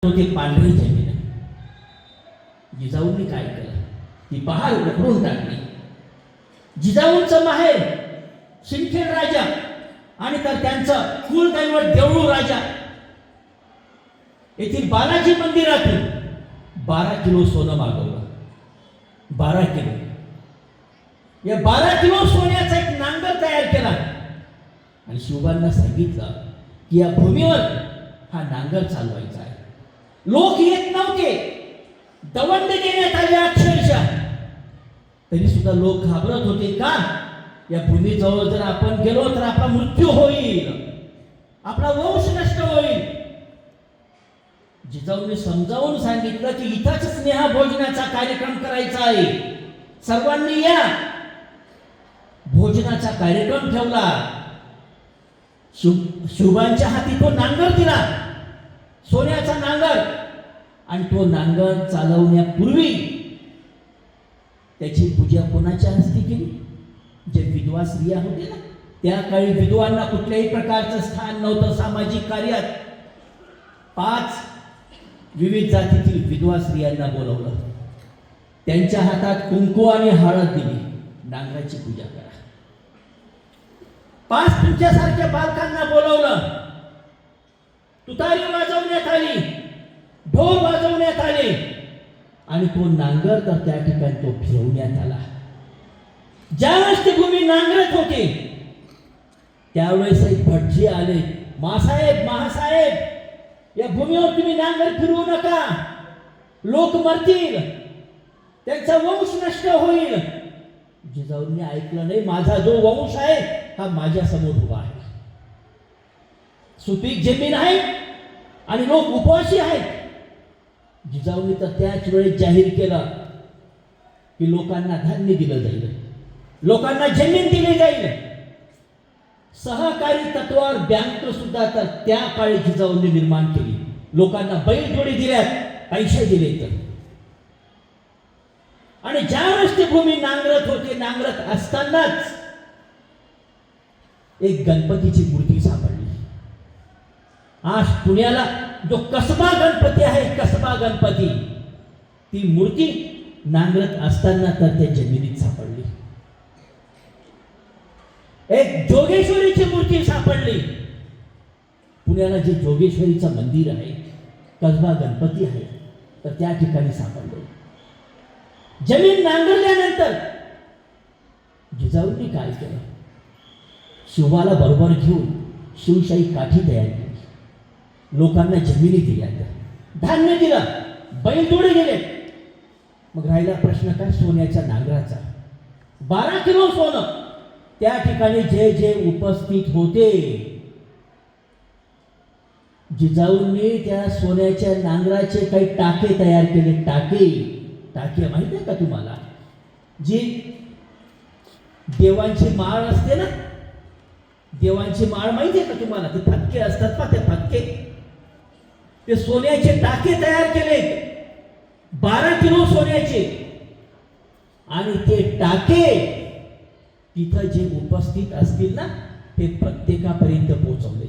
ते पांढरी जमीन आहे. जिजाऊंनी काय केलं, ती पहाड उकरून टाकली. जिजाऊंचं माहेर सिंदखेड राजा आणि तर त्यांचं कुलदैवत देऊळ राजा येथील बालाजी मंदिरातून 12 किलो सोनं मागवलं. 12 किलो. या 12 किलो सोन्याचा एक नांगर तयार केला आणि शिवबांना सांगितलं की या भूमीवर हा नांगर चालवायचा आहे. लोक येत नव्हते, दवंड देण्यात आले अक्षरशः. तरी सुद्धा लोक घाबरत होते. का? या भूमीजवळ जर आपण गेलो तर आपला मृत्यू होईल, आपला वंश नष्ट होईल. जिजाऊने समजावून सांगितलं की इथंच स्नेह भोजनाचा कार्यक्रम करायचा आहे, सर्वांनी या. भोजनाचा कार्यक्रम ठेवला. शिवबांच्या हाती तो नांगर दिला, सोन्याचा नांगर. आणि तो नांगर चालवण्यापूर्वी त्याची पूजा कोणाच्या हस्ते केली? जे विधवा स्त्रिया होते ना, त्या काळी विधवांना कुठल्याही प्रकारचं स्थान नव्हतं सामाजिक कार्यात. 5 विविध जातीतील विधवा स्त्रियांना बोलवलं. त्यांच्या हातात कुंकू आणि हळद दिली. नांगराची पूजा करा. 5 तुमच्यासारख्या बालकांना बोलवलं. तुतारी वाजवण्यात आली, ढोल वाजवण्यात आले आणि तो नांगर तर त्या ठिकाणी तो फिरवण्यात आला. ज्यावेळेस ती भूमी नांगरत होते त्यावेळेस एक भटजी आले. मासाहेब, महासाहेब, या भूमीवर तुम्ही नांगर फिरवू नका, लोक मरतील, त्यांचा वंश नष्ट होईल. जिजाऊंनी ऐकलं नाही. माझा जो वंश आहे हा माझ्या समोर उभा आहे. सुपीक जमीन आहे आणि लोक उपवासी आहेत. जिजाऊंनी तर त्याच वेळेस जाहीर केलं की लोकांना धान्य दिलं जाईल, लोकांना जमीन दिली जाईल. सहकारी तत्वावर बँक सुद्धा तर त्या काळी जिजाऊंनी निर्माण केली. लोकांना बैलजोडी दिल्यात, पैसे दिले तर. आणि ज्यावेळेस ती भूमी नांगरत होते, नांगरत असतानाच एक गणपतीची मूर्ती सापडली. आज पुण्याला जो कसबा गणपती आहे, कसबा गणपती, ती मूर्ती नांगरत असताना तर त्या जमिनीत सापडली. एक जोगेश्वरीची मूर्ती सापडली. पुण्याला जे जोगेश्वरीचं मंदिर आहे, कसबा गणपती आहे, तर त्या ठिकाणी सापडले. जमीन नांगरल्यानंतर जिजाऊंनी काय केलं? शिवबाला बरोबर घेऊन शिवशाही काठी तयार केली. लोकांना जमिनी दिल्या, धान्य दिलं, बैलजोडे गेले. मग राहिला प्रश्न काय? सोन्याच्या नांगराचा. 12 किलो सोनं. त्या ठिकाणी जे जे उपस्थित होते, जिजाऊंनी त्या सोन्याच्या नांगराचे काही टाके तयार केले. टाके माहिती आहे का तुम्हाला? जी देवांची माळ असते ना, देवांची माळ माहिती आहे का तुम्हाला? ते फटके असतात ना, ते फटके, ते सोन्याचे टाके तयार केले. 12 किलो सोन्याचे. आणि ते टाके तिथं जे उपस्थित असतील ना, ते प्रत्येकापर्यंत पोहोचवले.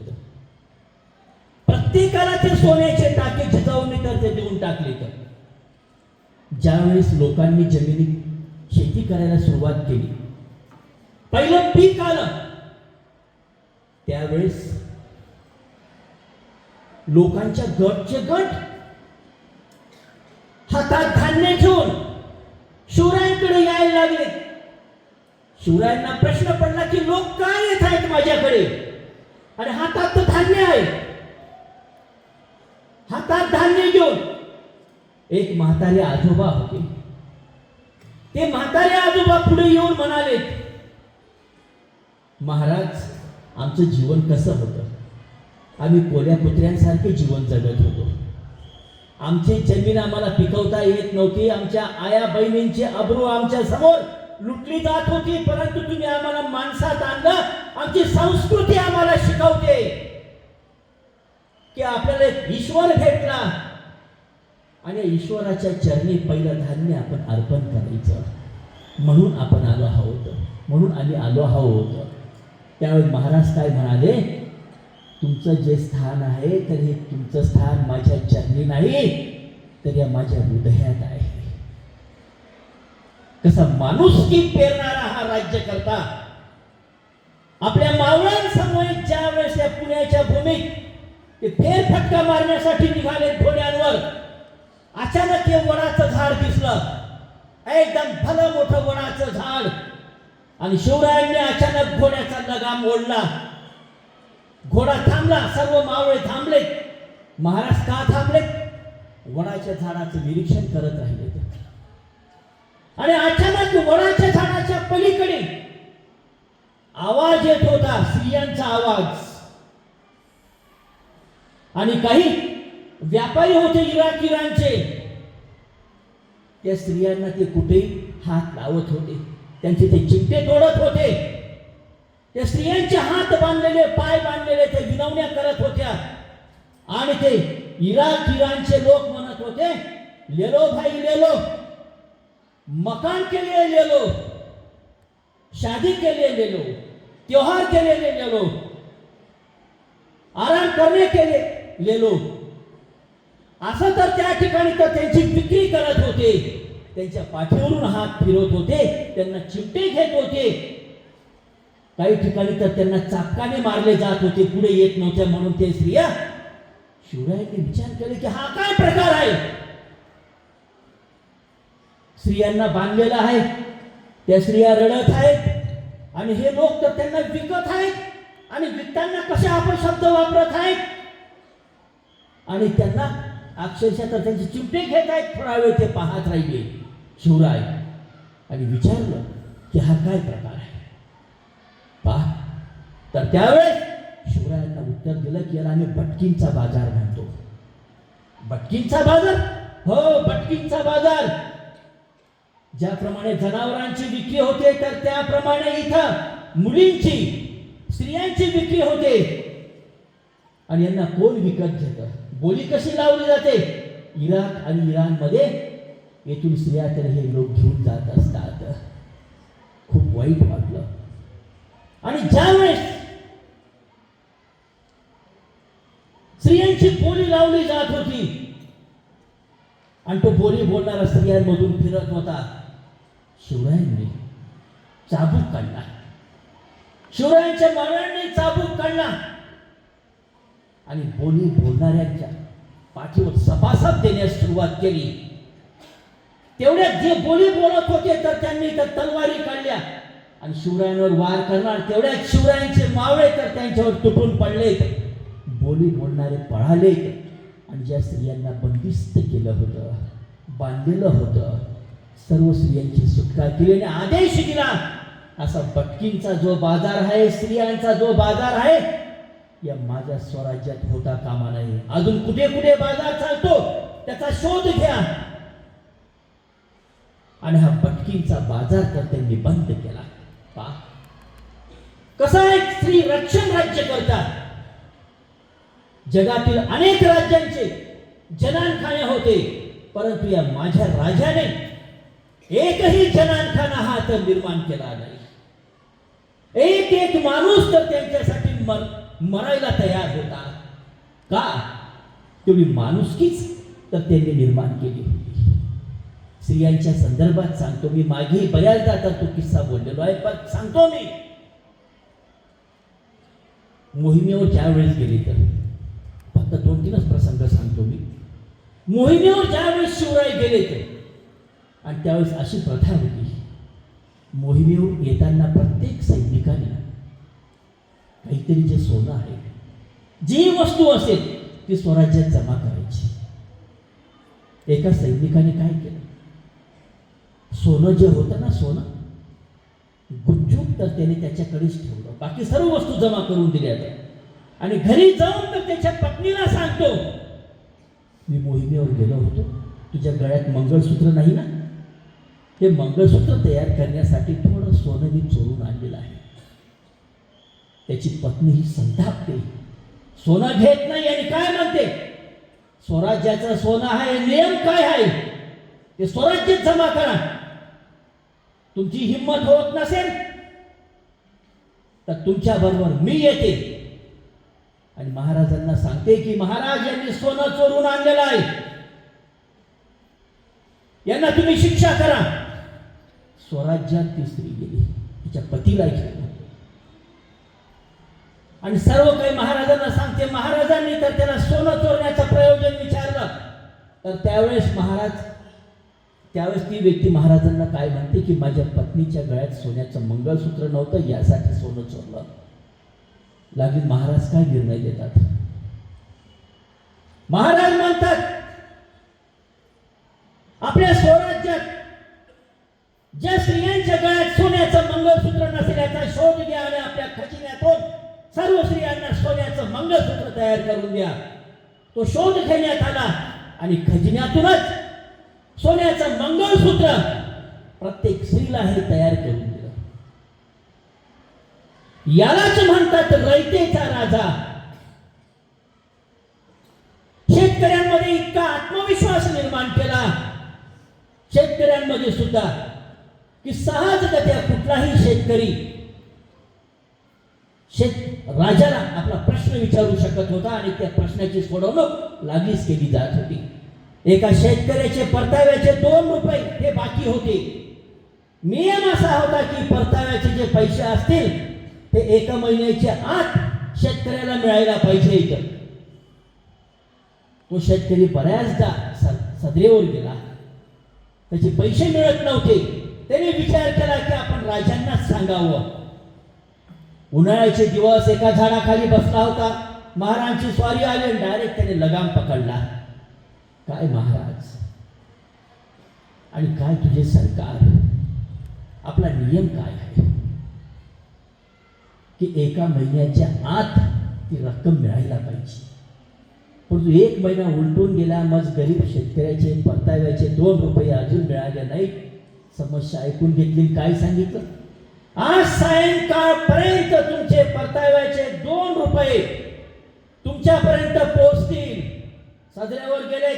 प्रत्येकाला ते सोन्याचे टाके जिजाऊंनी तर ते देऊन टाकले. तर ज्यावेळेस लोकांनी जमिनीत शेती करायला सुरुवात केली, पहिलं पीक आलं, त्यावेळेस लोकांच्या गटचे गट हातात धान्य घेऊन शिवरायांकडे यायला लागले. शिवरायांना प्रश्न पडला की लोक काय येत आहेत माझ्याकडे आणि हातात तर धान्य आहे. हातात धान्य घेऊन एक म्हातारे आजोबा होते. ते म्हातारे आजोबा पुढे येऊन म्हणाले, महाराज, आमचं जीवन कसं होतं? आम्ही कोल्या कुत्र्यांसारखे जीवन जगत होतो. आमची जमीन आम्हाला पिकवता येत नव्हती. आमच्या आया बहिणींची अब्रू आमच्या समोर लुटली जात होती. परंतु तुम्ही आम्हाला माणसात आणलं. आमची संस्कृती आम्हाला शिकवते की आपल्याला एक ईश्वर भेटला आणि ईश्वराच्या चरणी पहिलं धान्य आपण अर्पण करायचं. म्हणून आपण आलो आहोत, म्हणून आम्ही आलो आहोत. त्यावेळी महाराज काय म्हणाले? तुमचं जे स्थान आहे तर हे तुमचं स्थान माझ्या चरणी नाही तर या माझ्या हृदयात आहे. कसा माणुसकी पेरणारा हा राज्यकर्ता आपल्या मावळ्यांसमोर ज्या वेळेस या पुण्याच्या भूमीत ते फेरफटका मारण्यासाठी निघाले घोड्यांवर, अचानक हे वडाचं झाड दिसलं, एकदम भलं मोठं वडाचं झाड. आणि शिवरायांनी अचानक घोड्याचा लगाम ओढला. घोडा थांबला, सर्व मावळे थांबले. महाराज का थांबले? वडाच्या झाडाचं निरीक्षण करत राहिले. आणि अचानक वडाच्या झाडाच्या पलीकडे आवाज येत होता, स्त्रियांचा आवाज. आणि काही व्यापारी होते इराणचे, त्या स्त्रियांना ते कुठेही हात लावत होते, त्यांचे ते चिमटे तोडत होते. त्या स्त्रियांचे हात बांधलेले, पाय बांधलेले ते विनवण्या करत होत्या. आणि ते इराणचे लोक म्हणत होते, ले लो भाई ले लो, मकान के लिए ले लो, शादी के लिए ले लो, त्योहार के लिए ले लो, आराम करने के लिए ले लो. असं तर त्या ठिकाणी तर त्यांची विक्री करत होते, त्यांच्या पाठीवरून हात फिरवत होते, त्यांना चिमटे घेत होते. काही ठिकाणी तर त्यांना चापकाने मारले जात होते, पुढे येत नव्हत्या म्हणून ते स्त्रिया. शिवरायांनी विचार केले की हा काय प्रकार आहे? स्त्रियांना बांधलेला आहे, त्या स्त्रिया रडत आहेत आणि हे लोक तर त्यांना विकत आहेत आणि विकताना कसे अपशब्द वापरत आहेत आणि त्यांना अक्षरशः तर त्यांचे चिमटे घेत आहेत. थोडा वेळ ते पाहत राहिले शिवराय आणि विचारलं की हा काय प्रकार आहे पहा. तर त्यावेळेस शिवरायांना उत्तर दिलं की याला आम्ही भटकींचा बाजार म्हणतो. भटकींचा बाजार? हो, भटकींचा बाजार. ज्याप्रमाणे जनावरांची विक्री होते तर त्याप्रमाणे इथं मुलींची, स्त्रियांची विक्री होते. आणि यांना कोण विकत घेतं? बोली कशी लावली जाते? इराक आणि इराणमध्ये येथून स्त्रिया तर हे लोक घेऊन जात असतात. खूप वाईट वाटलं. आणि ज्यावेळेस स्त्रियांची बोली लावली जात होती आणि तो बोली बोलणारा स्त्रियांमधून फिरत होता, शिवरायांनी चाबूक काढला. शिवरायांच्या मावळ्यांनी चाबूक काढला आणि बोली बोलणाऱ्यांच्या पाठीवर सपासप देण्यास सुरुवात केली. तेवढ्यात जे बोली बोलत होते तर त्यांनी तर तलवारी काढल्या आणि शिवरायांवर वार करणार. तेवढ्यात शिवरायांचे मावळे तर त्यांच्यावर तुटून पडले. बोली बोलणारे पळाले आणि ज्या स्त्रियांना बंदिस्त केलं होतं, बांधलेलं होतं, सर्व स्त्रियांची सुटका केली आणि आदेश दिला, असा भटकींचा जो बाजार आहे, स्त्रियांचा जो बाजार आहे, या माझ्या स्वराज्यात होता कामा नाही. अजून कुठे कुठे बाजार चालतो त्याचा शोध घ्या. आणि हा भटकींचा बाजार तर त्यांनी बंद केला. पहा कसा एक स्त्री रक्षण राज्य करतात. जगातील अनेक राज्यांचे जनानखाने होते, परंतु या माझ्या राजाने एकही जनानखाना हा तर निर्माण केला नाही. एक एक माणूस तर त्यांच्यासाठी मरायला तयार होता. का? तेवढी माणुसकीच तर त्यांनी निर्माण केली होती. स्त्रियांच्या संदर्भात सांगतो मी, मागे बऱ्याचदा तर तो किस्सा बोललेलो आहे, पण सांगतो मी. मोहिमेवर ज्या वेळेस गेली तर फक्त 2-3च प्रसंग सांगतो मी. मोहिमेवर ज्यावेळेस शिवराय गेले ते आणि त्यावेळेस अशी प्रथा होती, मोहिमेवर येताना प्रत्येक सैनिकाने काहीतरी जे सोनं आहे, जी वस्तू असेल ती स्वराज्यात जमा करायची. एका सैनिकाने काय केलं, सोनं जे होतं ना, सोनं गुपचूप तर त्याने त्याच्याकडेच ठेवलं, बाकी सर्व वस्तू जमा करून दिल्या. आणि घरी जाऊन तर त्याच्या पत्नीला सांगतो, मी मोहिमेवर गेलो होतो, तुझ्या गळ्यात मंगळसूत्र नाही ना, हे मंगळसूत्र तयार करण्यासाठी थोडं सोनं मी चोरून आणलेलं आहे. त्याची पत्नी ही संतापते, सोनं घेत नाही आणि काय म्हणते, स्वराज्याचं सोनं आहे, नियम काय आहे ते स्वराज्यात जमा करा. तुमची हिंमत होत नसेल तर तुमच्या बरोबर मी येते आणि महाराजांना सांगते की महाराज यांनी सोनं चोरून आणलेलं आहे, यांना तुम्ही शिक्षा करा. स्वराज्यात ती स्त्री गेली, तिच्या पतीला घेऊन आणि सर्व काही महाराजांना सांगते. महाराजांनी तर त्याला सोनं चोरण्याचं प्रयोजन विचारलं तर त्यावेळेस ती व्यक्ती महाराजांना काय म्हणते की माझ्या पत्नीच्या गळ्यात सोन्याचं मंगळसूत्र नव्हतं, यासाठी सोनं चोरलं. लागली महाराज काय निर्णय देतात? महाराज म्हणतात आपल्या स्वराज्यात ज्या स्त्रियांच्या गळ्यात सोन्याचं मंगळसूत्र नसेल याचा शोध घ्या आणि आपल्या खजिन्यातून सर्व स्त्रियांना सोन्याचं मंगळसूत्र तयार करून द्या. तो शोध घेण्यात आला आणि खजिन्यातूनच सोन्याचं मंगळसूत्र प्रत्येक स्त्रीला हे तयार करून दिलं. यालाच म्हणतात रयतेचा राजा. शेतकऱ्यांमध्ये इतका आत्मविश्वास निर्माण केला शेतकऱ्यांमध्ये सुद्धा की सहजगत्या कुठलाही शेतकरी राजाला आपला प्रश्न विचारू शकत होता आणि त्या प्रश्नाची सोडवणूक लागलीच केली जात होती. एका शेतकऱ्याचे परताव्याचे 2 रुपये हे बाकी होते. नियम असा होता की परताव्याचे जे पैसे असतील ते 1 महिन्याच्या आत शेतकऱ्याला मिळायला पाहिजे. तो शेतकरी बऱ्याचदा सदरेवर गेला, त्याचे पैसे मिळत नव्हते. त्याने विचार केला की आपण राजांनाच सांगावं. उन्हाळ्याचे दिवस एका झाडाखाली बसला होता. महाराजांची स्वारी आली आणि डायरेक्ट त्याने लगाम पकडला. काय महाराज आणि काय तुझे सरकार, आपला नियम काय आहे की 1 महिन्याच्या आत ती रक्कम मिळायला पाहिजे. परंतु 1 महिना उलटून गेला, मग गरीब शेतकऱ्याचे परताव्याचे 2 रुपये अजून मिळाले नाही. समस्या ऐकून घेतली. काय सांगितलं? आज सायंकाळपर्यंत तुमचे परताव्याचे 2 रुपये तुमच्यापर्यंत पोहोचतील. सदऱ्यावर गेले,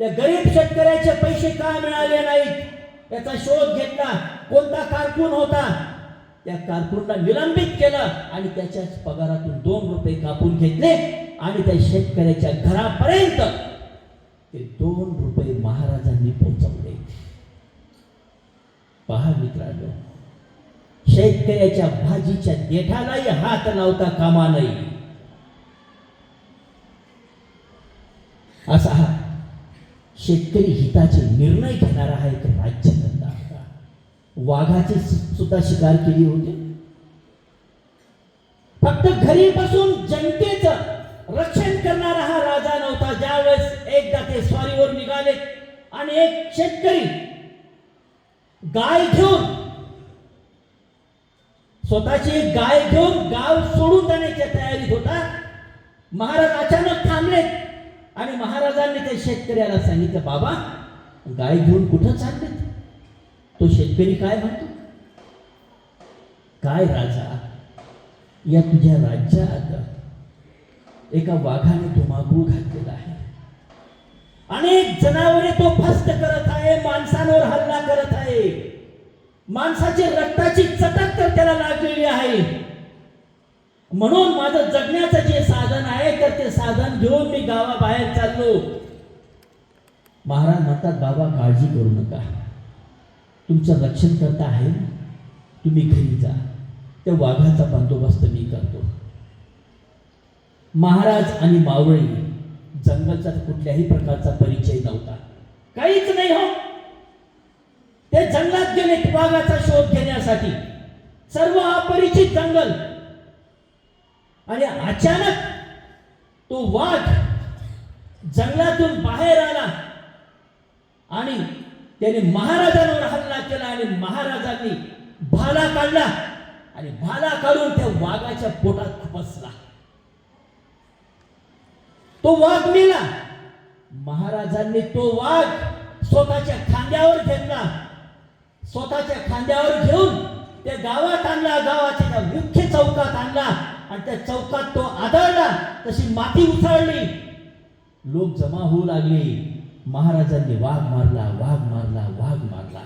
त्या गरीब शेतकऱ्याचे पैसे का मिळाले नाहीत याचा शोध घेतला. कोणता कारकून होता, त्या कारकूनला निलंबित केलं आणि त्याच्याच पगारातून 2 रुपये कापून घेतले आणि त्या शेतकऱ्याच्या घरापर्यंत ते 2 रुपये महाराजांनी पोहोचवले. पहा मित्रांनो, शेतकऱ्याच्या भाजीच्या देठालाही हात लावता कामा नये. असा हा शेतकरी हिताचे निर्णय घेणारा हा एक राज्यकर्ता होता. वाघाची सुद्धा शिकार केली होती. फक्त घरी बसून जनतेचं रक्षण करणारा हा राजा नव्हता. ज्यावेळेस एकदा ते स्वारीवर निघाले आणि एक शेतकरी गाय घेऊन, स्वतःची एक गाय घेऊन गाव सोडून जाण्याच्या तयारीत होता. महाराज अचानक थांबले आणि महाराजांनी त्या शेतकऱ्याला सांगितलं, बाबा गाय घेऊन कुठं चालले? तो शेतकरी काय म्हणतो, काय राजा, या तुझ्या राज्यात एका वाघाने धुमाकूळ घातलेला आहे. अनेक जनावरे तो फस्त करत आहे, माणसांवर हल्ला करत आहे. माणसाची रक्ताची चटक तर त्याला लागलेली आहे. म्हणून माझं जगण्याचं जे साधन आहे तर ते साधन घेऊन मी गावाबाहेर चाललो. महाराज म्हणतात, बाबा काळजी करू नका, तुमचं रक्षण करता आहे, तुम्ही घरी जा, त्या वाघाचा बंदोबस्त मी करतो. महाराज आणि मावळी जंगलचा कुठल्याही प्रकारचा परिचय नव्हता, काहीच नाही. हो, ते जंगलात गेले वाघाचा शोध घेण्यासाठी. सर्व अपरिचित जंगल आणि अचानक तो वाघ जंगलातून बाहेर आला आणि त्याने महाराजांवर हल्ला केला आणि महाराजांनी भाला काढला आणि भाला काढून त्या वाघाच्या पोटात खुपसला. तो वाघ मेला. महाराजांनी तो वाघ स्वतःच्या खांद्यावर घेतला. स्वतःच्या खांद्यावर घेऊन त्या गावात आणला. गावाच्या त्या मुख्य चौकात आणला आणि त्या चौकात तो आदळला. तशी माती उचलली, लोक जमा होऊ लागले. महाराजांनी वाघ मारला, वाघ मारला, वाघ मारला.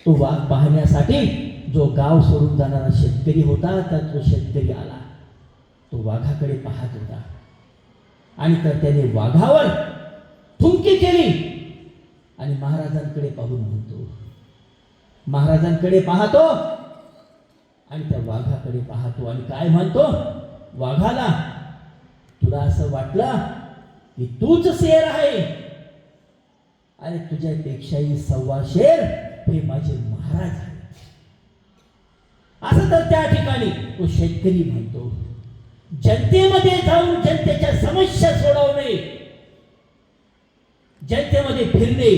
तो वाघ पाहण्यासाठी जो गाव सोडून जाणारा शेतकरी होता तर तो शेतकरी आला. तो वाघाकडे पाहत होता आणि तर त्याने वाघावर थुंकी केली आणि महाराजांकडे पाहून म्हणतो, महाराजांकडे पाहतो आणि त्या वाघाकडे पाहतो आणि काय म्हणतो वाघाला, तुला असं वाटलं की तूच शेर आहे आणि तुझ्यापेक्षाही 1.25 शेर हे माझे महाराज आहेत. असं तर त्या ठिकाणी तो शेतकरी म्हणतो. जनतेमध्ये जाऊन जनतेच्या समस्या सोडवणे, जनतेमध्ये फिरणे,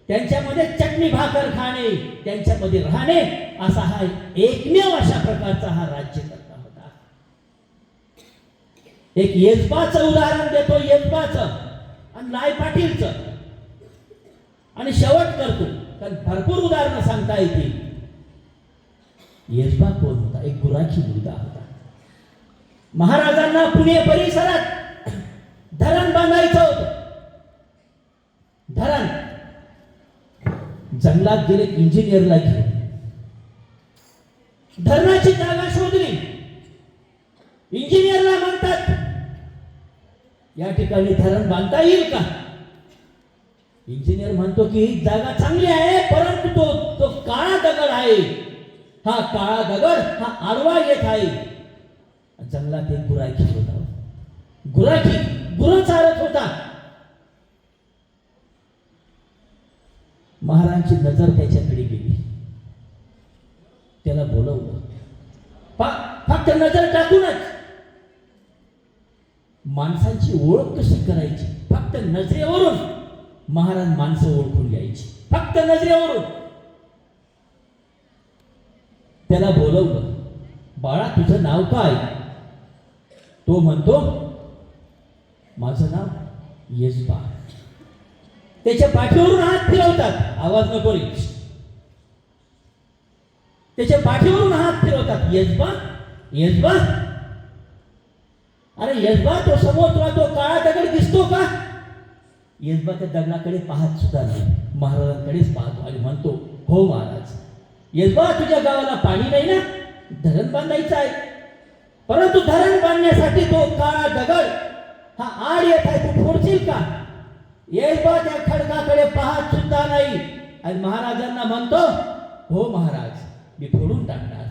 त्यांच्यामध्ये चटणी भाकर खाणे, त्यांच्यामध्ये राहणे, असा हा एकमेव अशा प्रकारचा हा राज्यकर्ता होता. एक येसबाचं उदाहरण देतो, येसबाचं आणि लाय पाटीलचं, आणि शेवट करतो, कारण भरपूर उदाहरणं सांगता येतील. येसबा कोण होता? एक गुराखी मुलगा होता. महाराजांना पुणे परिसरात धरण बांधायचं होतं. धरण जंगलात गेले इंजिनियरला घेऊन, धरणाची जागा शोधली. इंजिनियरला म्हणतात, या ठिकाणी धरण बांधता येईल का? इंजिनियर म्हणतो की ही जागा चांगली आहे, परंतु तो काळा दगड आहे. हा काळा दगड हा आडवा येत आहे. जंगलात एक गुराखी होता. गुराखी गुरं चालत होता. महाराजांची नजर त्याच्याकडे गेली. त्याला बोलवलं. फक्त नजर टाकूनच. माणसांची ओळख कशी करायची? फक्त नजरेवरून महाराज माणसं ओळखून घ्यायची, फक्त नजरेवरून. त्याला बोलवलं. बाळा, तुझं नाव काय? तो म्हणतो, माझं नाव येसबा. त्याच्या पाठीवरून हात फिरवतात, आवाज नको रे. त्याच्या पाठीवरून हात फिरवतात. येसबा, येसबा. अरे येसबा, तो समोर तुला तो काळा दगड दिसतो का? येसबा त्या दगडाकडे पाहत सुद्धा नाही, महाराजांकडेच पाहतो आणि म्हणतो, हो महाराज. येसबा, तुझ्या गावाला पाणी नाही ना? धरण बांधायचं आहे, परंतु धरण बांधण्यासाठी तो काळा दगड हा आड येत आहे, तू फोडशील का? येसबा त्या खडकाकडे पाहत सुद्धा नाही आणि महाराजांना म्हणतो, हो महाराज, मी फोडून टाकणार.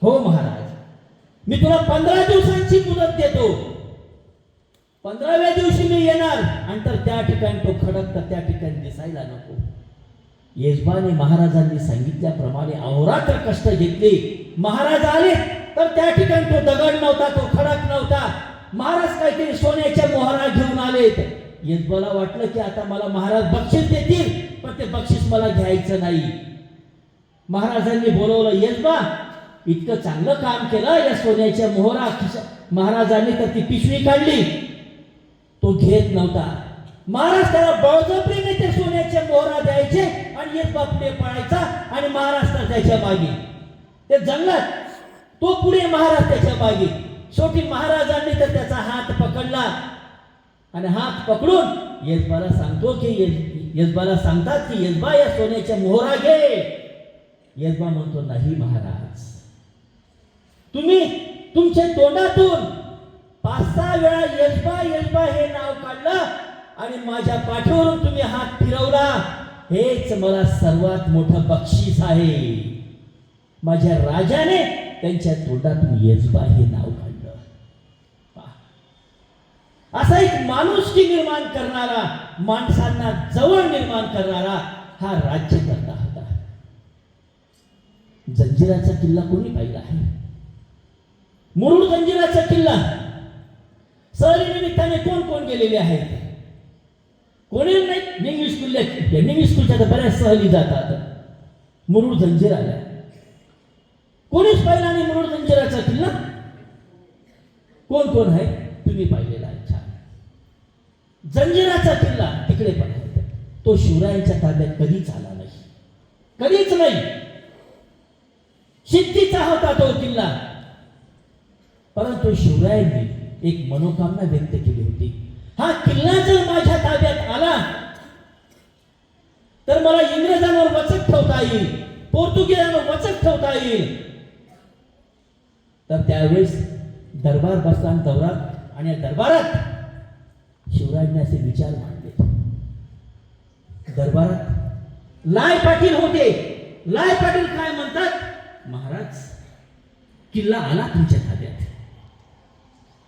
हो महाराज, मी तुला 15 दिवसांची मुदत देतो. 15व्या दिवशी मी येणार आणि तर त्या ठिकाणी तो खडक तर त्या ठिकाणी दिसायला नको. येसबाने महाराजांनी सांगितल्याप्रमाणे अहोरात्र कष्ट घेतले. महाराज आले तर त्या ठिकाणी तो दगड नव्हता, तो खडक नव्हता. महाराज काहीतरी सोन्याच्या मोहरा घेऊन आलेत. येसबाला वाटलं की आता मला महाराज बक्षीस देतील, पण ते बक्षीस मला घ्यायचं नाही. महाराजांनी बोलवलं. येसबा, इतकं चांगलं काम केलं, या सोन्याच्या मोहरा महाराजांनी तर ती पिशवी काढली, तो घेत नव्हता. महाराज त्याला बळजबरीने ते सोन्याच्या मोहरा द्यायचे आणि येसबा पुढे पळायचा आणि महाराज तर त्याच्या मागे. ते जंगलात तो पुढे, महाराज त्याच्या मागे. शेवटी महाराजांनी तर त्याचा हात पकडला आणि हात पकडून येसबाला सांगतो की येसबाला सांगतात की येसबा, या सोन्याच्या मोहरा घे. येसबा म्हणतो, नाही महाराज, तुम्ही तुमच्या तोंडातून 5-6 वेळा येसबा येसबा हे नाव काढलं आणि माझ्या पाठीवरून तुम्ही हात फिरवला, हेच मला सर्वात मोठं बक्षीस आहे. माझ्या राजाने त्यांच्या तोंडातून येसबा हे नाव काढलं. असा एक माणुसकी निर्माण करणारा, माणसांना जवळ निर्माण करणारा हा राज्यकर्ता होता. जंजिराचा किल्ला कोणी पाहिला आहे? मुरुड जंजिराचा किल्ला. सहली निमित्ताने कोण कोण गेलेले आहेत? कोणी नाही. निंग स्कूलच्या, निंग स्कूलच्या तर बऱ्याच सहली जातात मुरुड जंजिराला. कोणीच पाहिला नाही मुरुड जंजिराचा किल्ला? कोण कोण आहे? तुम्ही पाहिलेला आहे. छान. जंजिराचा किल्ला तिकडे पण आहे. तो शिवरायांच्या ताब्यात कधीच आला नाही, कधीच नाही. शिद्दीचा होता तो किल्ला, परंतु शिवरायांनी एक मनोकामना व्यक्त केली होती. हा किल्ला जर माझ्या ताब्यात आला तर मला इंग्रजांवर वचक ठेवता येईल, पोर्तुगीजांवर वचक ठेवता येईल. तर त्यावेळेस दरबार बसला दौरात आणि या दरबारात शिवरायांनी असे विचार मांडले. दरबारात लाय पाटील होते. लाय पाटील काय म्हणतात, महाराज किल्ला आला तुमच्या ताब्यात.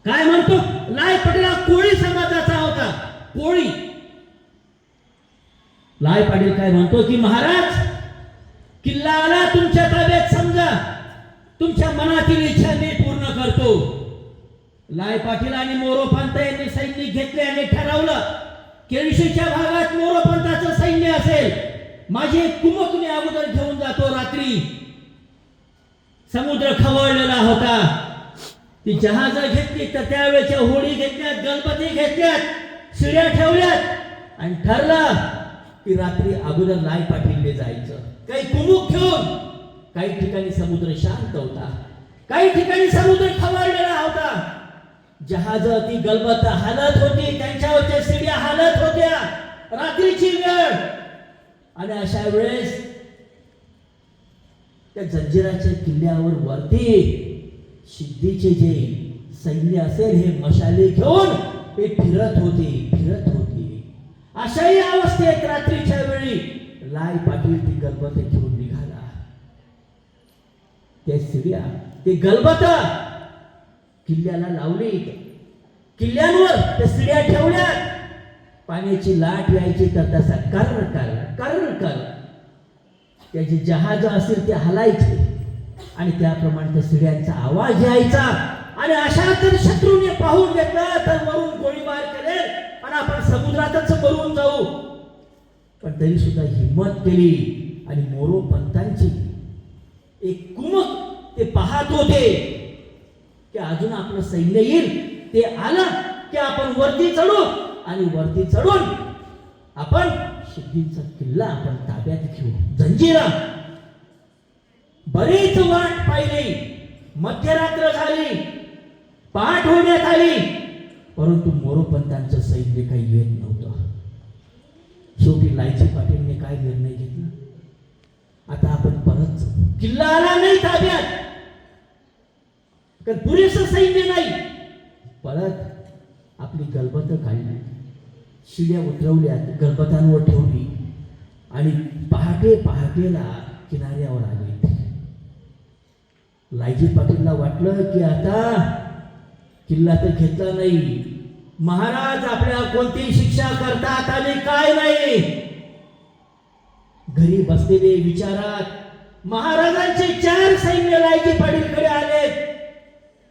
काय म्हणतो लाय पाटील, हा कोळी समाजाचा होता, कोळी. लाय पाटील काय म्हणतो की महाराज किल्ला आला तुमच्या ताब्यात, समजा तुमच्या मनातील इच्छा मी पूर्ण करतो. लाय पाटील आणि मोरोपंत यांनी सैन्य घेतले आणि ठरवलं केळशीच्या भागात मोरोपंताचं सैन्य असेल. माझी एक कुमक मी अगोदर घेऊन जातो. रात्री समुद्र खवळलेला होता. ती जहाज घेतली तर त्यावेळेच्या होडी घेतल्यात, गणपती घेतल्यात, शिड्या ठेवल्यात आणि ठरलं की रात्री अगोदर लाय पाटीलने जायचं. काही कुमुक घेऊन. काही ठिकाणी समुद्र शांत होता, काही ठिकाणी समुद्र खवळलेला होता. जहाज ती गलबत हालत होती, त्यांच्यावरच्या शिड्या हालत होत्या. रात्रीची वेळ आणि अशा वेळेस त्या जंजिराच्या किल्ल्यावर वरती सिद्धीचे जे सैन्य असेल हे मशाले घेऊन ते फिरत होते. अशाही अवस्थेत रात्रीच्या वेळी लाय पाटील ती गलबत घेऊन निघाला. त्या शिड्या ते गलबत किल्ल्याला लावली, किल्ल्यांवर त्या शिड्या ठेवल्या. पाण्याची लाट यायची तर तसा कर त्याचे जहाज असेल ते हलायचे आणि त्याप्रमाणे त्या शिड्यांचा आवाज यायचा. आणि अशा जर शत्रूने पाहून घेतलं तर वरून गोळीबार करेल आणि आपण समुद्रातच मरून जाऊ. पण तरी सुद्धा हिम्मत केली आणि मोरोपंतांची एक कुमक ते पाहत होते की अजून आपलं सैन्य येईल. ते आलं की आपण वरती चढू आणि वरती चढून आपण सिद्धीचा किल्ला आपण ताब्यात घेऊ. जंजिरा बरीच वाट पाहिली, मध्यरात्र झाली, पहाट होण्यात आली, परंतु मोरोपंतांचं सैन्य काही येत नव्हतं. शेवटी लायजी पाटीलने काय निर्णय घेतला, आता आपण परत जाऊ. किल्ला आला नाही ताब्यात, कारण पुरेसं सैन्य नाही. परत आपली गलबत काढली, शिड्या उतरवल्या, गलबतांवर ठेवली आणि पहाटेला किनाऱ्यावर आले. लायजी पाटीलला वाटलं की आता किल्ला तर घेतला नाही, महाराज आपल्याला कोणती शिक्षा करतात आणि काय नाही. घरी बसलेले विचारात महाराजांचे 4 सैन्य लायजी पाटीलकडे आले.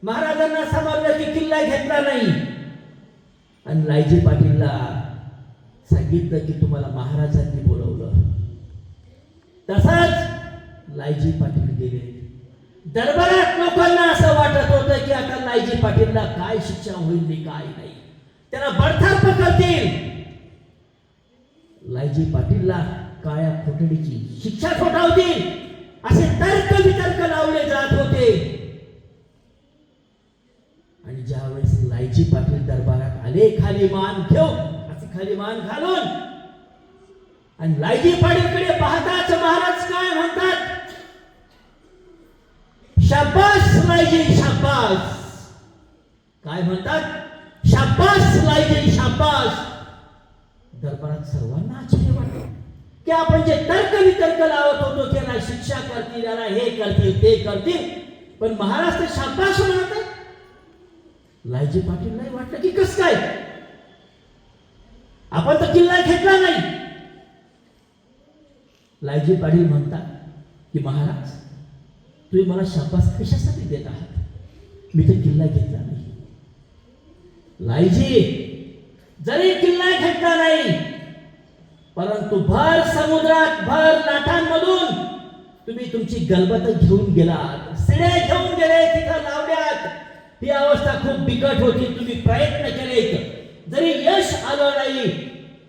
महाराजांना समजलं की किल्ला घेतला नाही आणि लायजी पाटीलला सांगितलं की तुम्हाला महाराजांनी बोलवलं. तसाच लायजी पाटील गेले. दरबारात लोकांना असं वाटत होतं की आता लायजी पाटीलला काय शिक्षा होईल काय नाही, त्याला बडतर्फ करतील. लायजी पाटीलला काळ्या कोठडीची शिक्षा ठोठावतील असे तर्क वितर्क लावले जात होते. आणि ज्यावेळेस लायजी पाटील दरबारात आले, खाली मान घालून, आणि लायजी पाटीलकडे पाहताच महाराज काय म्हणतात, शाबास लायजी शाबास. काय म्हणतात, शाबास लायजी शाबास. दरबारात सर्वांना आश्चर्य वाटलं की आपण जे तर्क वितर्क लावत होतो त्याला शिक्षा करतील, याला हे करतील ते करतील, पण महाराज ते शाबास म्हणत आहे. लायजी पाटील नाही वाटलं की कस काय, आपण तर किल्ला घेतला नाही. लायजी पाटील म्हणतात की महाराज तुम्ही मला शाबास कशासाठी देत आहात, मी तर किल्ला घेतला नाही. लायजी जरी किल्ला घेतला नाही, परंतु भर समुद्रात भर लाटांमधून तुम्ही तुमची गलबत घेऊन गेलात, शिड्या घेऊन गेले, तिथं लावल्यात. ही अवस्था खूप बिकट होती. तुम्ही प्रयत्न केलेत, जरी यश आलं नाही,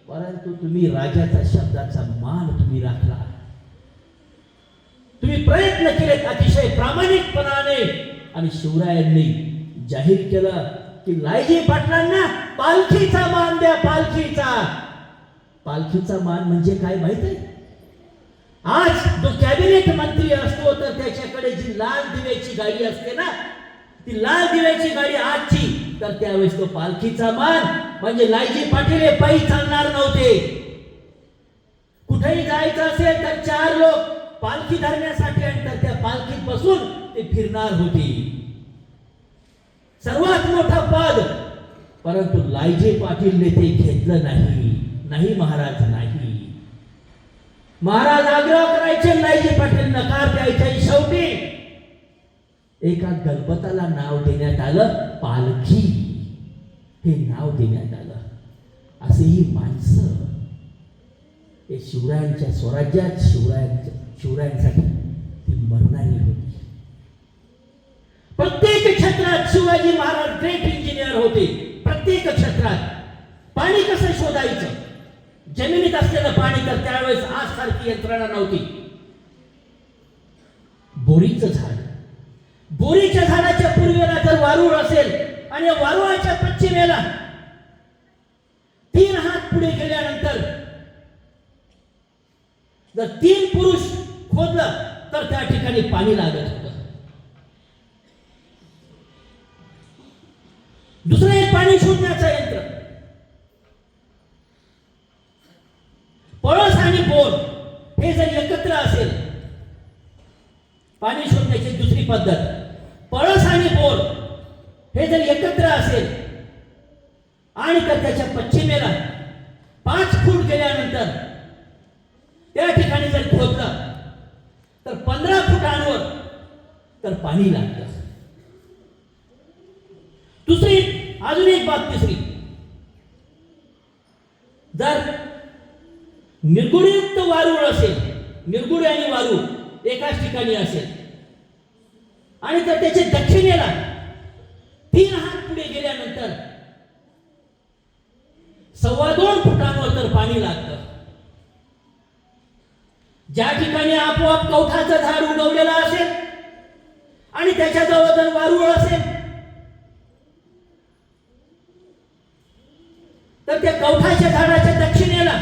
परंतु तुम्ही राजाचा शब्दाचा मान तुम्ही राखला. तुम्ही प्रयत्न केलेत अतिशय प्रामाणिकपणाने. आणि शिवरायांनी जाहीर केलं की लायजी पाटलांना पालखीचा मान द्या. पालखीचा मान म्हणजे काय माहित आहे? आज जो कॅबिनेट मंत्री असतो तर त्याच्याकडे जी लाल दिव्याची गाडी असते ना, ती लाल दिव्याची गाडी आजची, तर त्यावेळेस तो पालखीचा मान म्हणजे लायजी पाटील हे पायी चालणार नव्हते. कुठेही जायचं असेल तर 4 लोक पालखी धरण्यासाठी आणि तर त्या पालखीत बसून ते फिरणार होते. सर्वात मोठं पद, परंतु लायजी पाटीलने ते घेतलं नाही. नाही महाराज नाही. महाराज आग्रह करायचे, लायजी पाटील नकार द्यायचे. शेवटी एका गणपताला नाव देण्यात आलं पालखी, हे नाव देण्यात आलं. असे ही माणसं हे शिवरायांच्या स्वराज्यात शिवरायांसाठी ती मरणारी होती. प्रत्येक क्षेत्रात शिवाजी महाराज ग्रेट इंजिनियर होते. प्रत्येक क्षेत्रात पाणी कसं शोधायचं, जमिनीत असलेलं पाणी, तर त्यावेळेस आज सारखी यंत्रणा नव्हती. बोरीचं झाड, बोरीच्या झाडाच्या पूर्वेला जर वारुळ असेल आणि या वारुळाच्या पश्चिमेला 3 हात पुढे गेल्यानंतर जर 3 पुरुष खोदलं तर त्या ठिकाणी पाणी लागत होतं. दुसरं एक पाणी शोधण्याचं यंत्र, पळस आणि बोर हे जर एकत्र असेल, पाणी शोधण्याची दुसरी पद्धत, पळस आणि बोर हे जर एकत्र असेल आणि तर त्याच्या पश्चिमेला 5 फूट गेल्यानंतर त्या ठिकाणी जर खोदलं तर 15 फुटांवर तर पाणी लागतं. दुसरी अजून एक बाब, तिसरी, जर निर्गुणयुक्त वारुळ असेल, निर्गुण आणि वारुळ एकाच ठिकाणी असेल आणि तर त्याच्या दक्षिणेला 3 हात पुढे गेल्यानंतर 2.25 फुटांवर तर पाणी लागतं. ज्या ठिकाणी आपोआप कवठाचं झाड उगवलेलं असेल आणि त्याच्या जवळ जर वारुळ असेल तर त्या कवठाच्या झाडाच्या दक्षिणेला